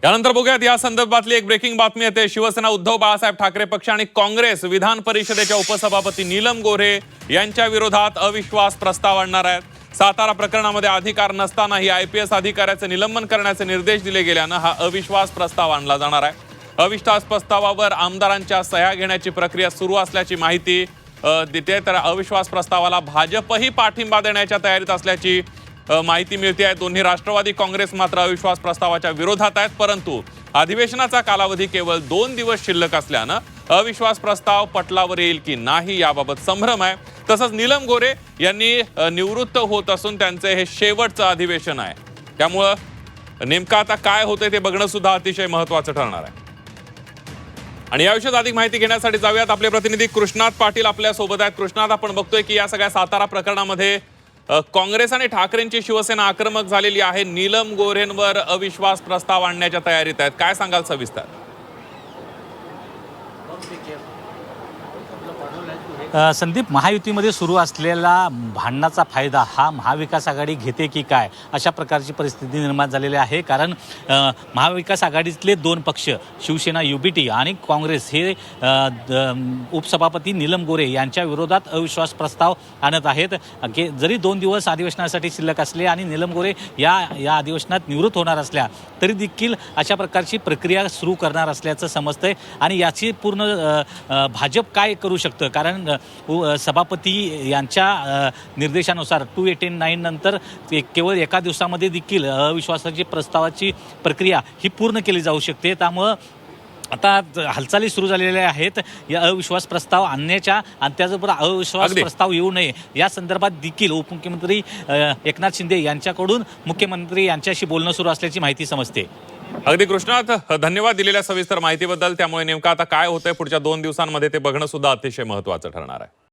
यानंतर बघूयात या संदर्भातली एक ब्रेकिंग बातमी येते। शिवसेना उद्धव बाळासाहेब ठाकरे पक्ष आणि काँग्रेस विधान परिषदेच्या उपसभापती नीलम गोऱ्हे यांच्या विरोधात अविश्वास प्रस्ताव आणणार आहेत। सातारा प्रकरणामध्ये अधिकार नसतानाही आयपीएस अधिकाऱ्याचे निलंबन करण्याचे निर्देश दिले गेल्यानं हा अविश्वास प्रस्ताव आणला जाणार आहे। अविश्वास प्रस्तावावर आमदारांच्या सह्या घेण्याची प्रक्रिया सुरू असल्याची माहिती देते। तर अविश्वास प्रस्तावाला भाजपही पाठिंबा देण्याच्या तयारीत असल्याची माहिती मिळते आहे। दोन्ही राष्ट्रवादी काँग्रेस मात्र अविश्वास प्रस्तावाच्या विरोधात आहेत, परंतु अधिवेशनाचा कालावधी केवळ 2 दिवस शिल्लक असल्यानं अविश्वास प्रस्ताव पटलावर येईल की नाही याबाबत संभ्रम आहे। तसंच नीलम गोऱ्हे यांनी निवृत्त होत असून त्यांचे हे शेवटचं अधिवेशन आहे, त्यामुळं नेमकं आता काय होतंय ते बघणं सुद्धा अतिशय महत्त्वाचं ठरणार आहे। आणि याविषयी अधिक माहिती घेण्यासाठी जाऊयात, आपले प्रतिनिधी कृष्णात पाटील आपल्या सोबत आहेत। कृष्णात, आपण बघतोय की या सगळ्या सातारा प्रकरणामध्ये काँग्रेस आणि ठाकरेंची शिवसेना आक्रमक झालेली आहे। नीलम गोऱ्हेंवर अविश्वास प्रस्ताव आणण्याच्या तयारीत आहेत, काय सांगाल सविस्तर? संदीप, महायुतीमध्ये सुरू असलेला भांडणाचा फायदा हा महाविकास आघाडी घेते की काय, अशा प्रकारची परिस्थिती निर्माण झालेली आहे। कारण महाविकास आघाडीतले 2 पक्ष शिवसेना युबीटी आणि काँग्रेस हे उपसभापती नीलम गोऱ्हे यांच्या विरोधात अविश्वास प्रस्ताव आणत आहेत। जरी 2 दिवस अधिवेशनासाठी शिल्लक असले आणि नीलम गोऱ्हे या अधिवेशनात निवृत्त होणार असल्या तरी देखील अशा प्रकारची प्रक्रिया सुरू करणार असल्याचं समजतंय। आणि याची पूर्ण भाजप काय करू शकतं, कारण सभापती यांच्या निर्देशानुसार 289 नंतर केवळ एका दिवसामध्ये देखील अविश्वासाची प्रस्तावाची प्रक्रिया ही पूर्ण केली जाऊ शकते। त्यामुळं आता हालचाली सुरू झालेल्या आहेत या अविश्वास प्रस्ताव आणण्याच्या, आणि त्याचबरोबर अविश्वास प्रस्ताव येऊ नये या संदर्भात देखील उपमुख्यमंत्री एकनाथ शिंदे यांच्याकडून मुख्यमंत्री यांच्याशी बोलणं सुरू असल्याची माहिती समजते। अगदी कृष्णात, धन्यवाद दिलेल्या सविस्तर माहितीबद्दल। त्यामुळे नेमकं आता काय होतंय पुढच्या 2 दिवसांमध्ये ते बघणं सुद्धा अतिशय महत्त्वाचं ठरणार आहे।